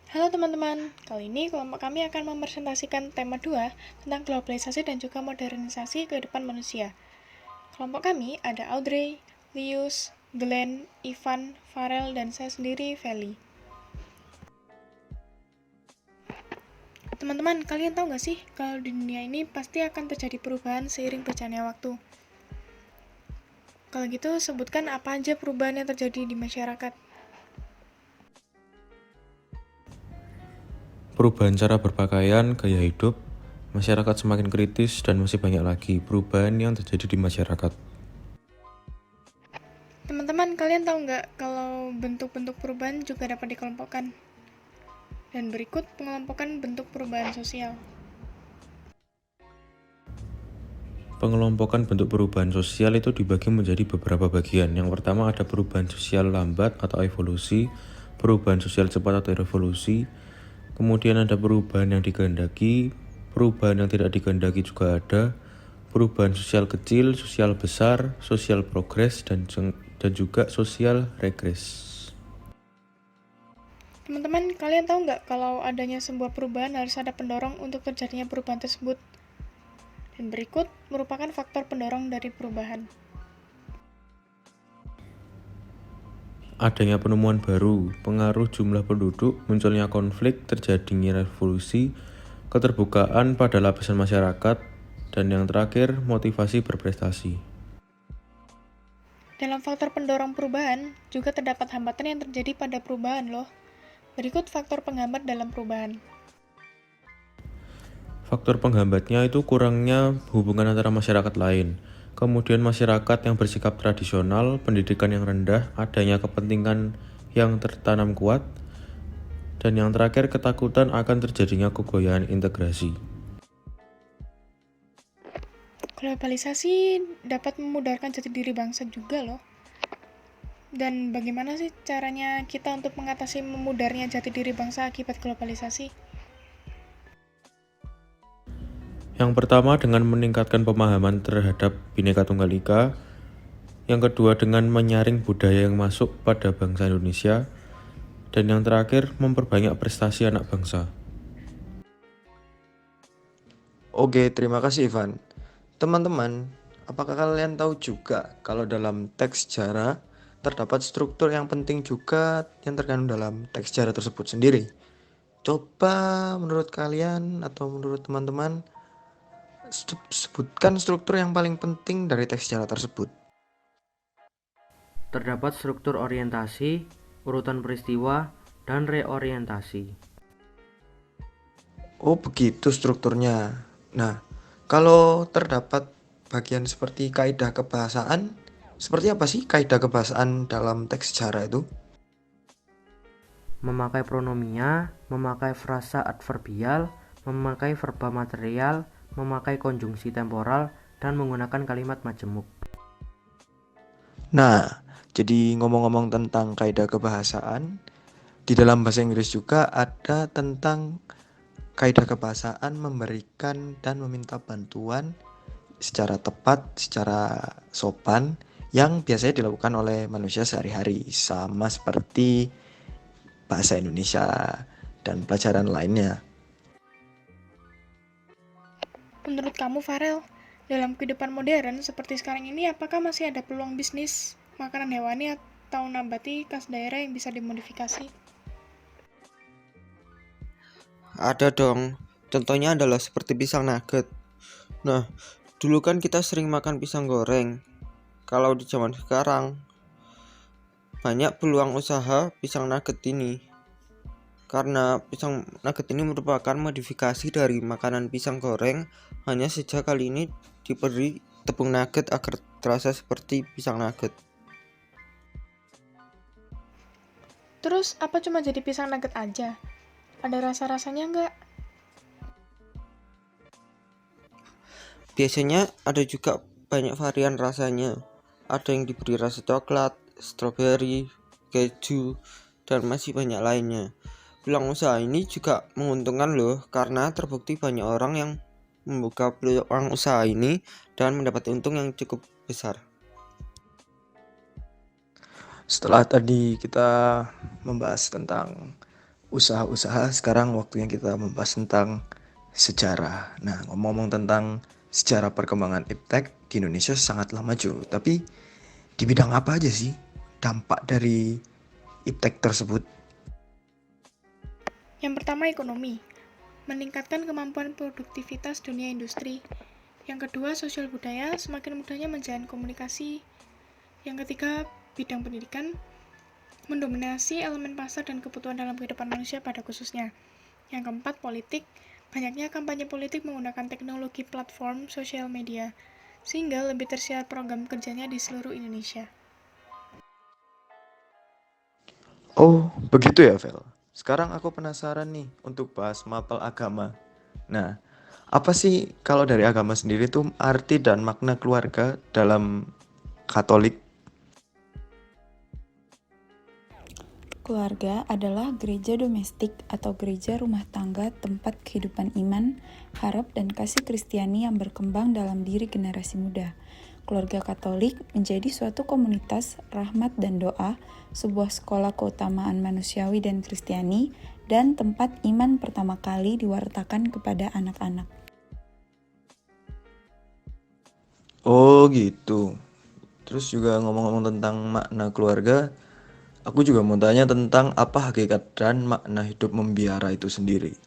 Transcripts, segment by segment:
Halo teman-teman, kali ini kelompok kami akan mempresentasikan tema 2 tentang globalisasi dan juga modernisasi kehidupan manusia. Kelompok kami ada Audrey, Lius, Glenn, Ivan, Farel, dan saya sendiri, Feli. Teman-teman, kalian tahu nggak sih kalau di dunia ini pasti akan terjadi perubahan seiring berjalannya waktu? Kalau gitu, sebutkan apa aja perubahan yang terjadi di masyarakat. Perubahan cara berpakaian, gaya hidup, masyarakat semakin kritis, dan masih banyak lagi perubahan yang terjadi di masyarakat. Teman-teman, kalian tahu nggak kalau bentuk-bentuk perubahan juga dapat dikelompokkan? Dan berikut pengelompokan bentuk perubahan sosial. Pengelompokan bentuk perubahan sosial itu dibagi menjadi beberapa bagian. Yang pertama ada perubahan sosial lambat atau evolusi, perubahan sosial cepat atau revolusi, kemudian ada perubahan yang dikehendaki, perubahan yang tidak dikehendaki juga ada, perubahan sosial kecil, sosial besar, sosial progres, dan juga sosial regres. Teman-teman, kalian tahu nggak kalau adanya sebuah perubahan harus ada pendorong untuk terjadinya perubahan tersebut? Dan berikut merupakan faktor pendorong dari perubahan. Adanya penemuan baru, pengaruh jumlah penduduk, munculnya konflik, terjadinya revolusi, keterbukaan pada lapisan masyarakat, dan yang terakhir, motivasi berprestasi. Dalam faktor pendorong perubahan, juga terdapat hambatan yang terjadi pada perubahan loh. Berikut faktor penghambat dalam perubahan. Faktor penghambatnya itu kurangnya hubungan antara masyarakat lain, kemudian masyarakat yang bersikap tradisional, pendidikan yang rendah, adanya kepentingan yang tertanam kuat, dan yang terakhir ketakutan akan terjadinya kegoyaan integrasi. Globalisasi dapat memudarkan jati diri bangsa juga loh. Dan bagaimana sih caranya kita untuk mengatasi memudarnya jati diri bangsa akibat globalisasi? Yang pertama dengan meningkatkan pemahaman terhadap Bhinneka Tunggal Ika, yang kedua dengan menyaring budaya yang masuk pada bangsa Indonesia, dan yang terakhir memperbanyak prestasi anak bangsa. Oke, terima kasih Ivan. Teman-teman, apakah kalian tahu juga kalau dalam teks sejarah terdapat struktur yang penting juga yang terkandung dalam teks sejarah tersebut sendiri? Coba menurut kalian atau menurut teman-teman sebutkan struktur yang paling penting dari teks sejarah tersebut. Terdapat struktur orientasi, urutan peristiwa, dan reorientasi. Oh, begitu strukturnya. Nah, kalau terdapat bagian seperti kaidah kebahasaan, seperti apa sih kaidah kebahasaan dalam teks sejarah itu? Memakai pronomia, memakai frasa adverbial, memakai verba material, memakai konjungsi temporal, dan menggunakan kalimat majemuk. Nah, jadi ngomong-ngomong tentang kaidah kebahasaan, di dalam bahasa Inggris juga ada tentang kaidah kebahasaan memberikan dan meminta bantuan secara tepat, secara sopan yang biasanya dilakukan oleh manusia sehari-hari, sama seperti bahasa Indonesia dan pelajaran lainnya. Menurut kamu, Farel, dalam kehidupan modern seperti sekarang ini, apakah masih ada peluang bisnis makanan hewani atau nabati khas daerah yang bisa dimodifikasi? Ada dong, contohnya adalah seperti pisang nugget. Nah, dulu kan kita sering makan pisang goreng. Kalau di zaman sekarang, banyak peluang usaha pisang nugget ini. Karena pisang nugget ini merupakan modifikasi dari makanan pisang goreng, hanya saja kali ini diberi tepung nugget agar terasa seperti pisang nugget. Terus, apa cuma jadi pisang nugget aja? Ada rasa-rasanya nggak? Biasanya ada juga banyak varian rasanya. Ada yang diberi rasa coklat, stroberi, keju, dan masih banyak lainnya. Peluang usaha ini juga menguntungkan loh, karena terbukti banyak orang yang membuka peluang usaha ini dan mendapat untung yang cukup besar. Setelah tadi kita membahas tentang usaha-usaha, sekarang waktunya kita membahas tentang sejarah. Nah, ngomong-ngomong tentang sejarah perkembangan iptek di Indonesia sangatlah maju. Tapi di bidang apa aja sih dampak dari iptek tersebut? Yang pertama ekonomi, meningkatkan kemampuan produktivitas dunia industri. Yang kedua sosial budaya, semakin mudahnya menjalin komunikasi. Yang ketiga bidang pendidikan, mendominasi elemen pasar dan kebutuhan dalam kehidupan manusia pada khususnya. Yang keempat politik, banyaknya kampanye politik menggunakan teknologi platform sosial media, sehingga lebih tersiar program kerjanya di seluruh Indonesia. Oh, begitu ya, Vel. Sekarang aku penasaran nih untuk bahas mapel agama. Nah, apa sih kalau dari agama sendiri tuh arti dan makna keluarga dalam Katolik? Keluarga adalah gereja domestik atau gereja rumah tangga tempat kehidupan iman, harap, dan kasih Kristiani yang berkembang dalam diri generasi muda. Keluarga Katolik menjadi suatu komunitas rahmat dan doa, sebuah sekolah keutamaan manusiawi dan Kristiani, dan tempat iman pertama kali diwartakan kepada anak-anak. Oh, gitu. Terus juga ngomong-ngomong tentang makna keluarga, aku juga mau tanya tentang apa hakikat dan makna hidup membiara itu sendiri.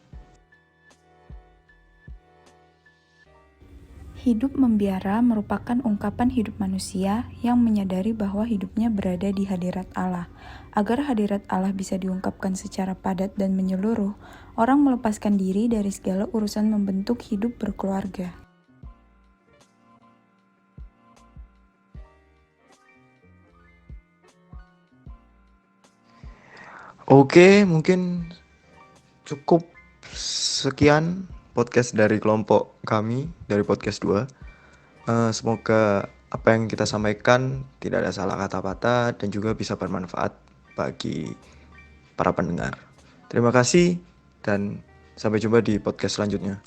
Hidup membiara merupakan ungkapan hidup manusia yang menyadari bahwa hidupnya berada di hadirat Allah. Agar hadirat Allah bisa diungkapkan secara padat dan menyeluruh, orang melepaskan diri dari segala urusan membentuk hidup berkeluarga. Oke, mungkin cukup sekian podcast dari kelompok kami, dari podcast 2. Semoga apa yang kita sampaikan tidak ada salah kata-kata dan juga bisa bermanfaat bagi para pendengar. Terima kasih dan sampai jumpa di podcast selanjutnya.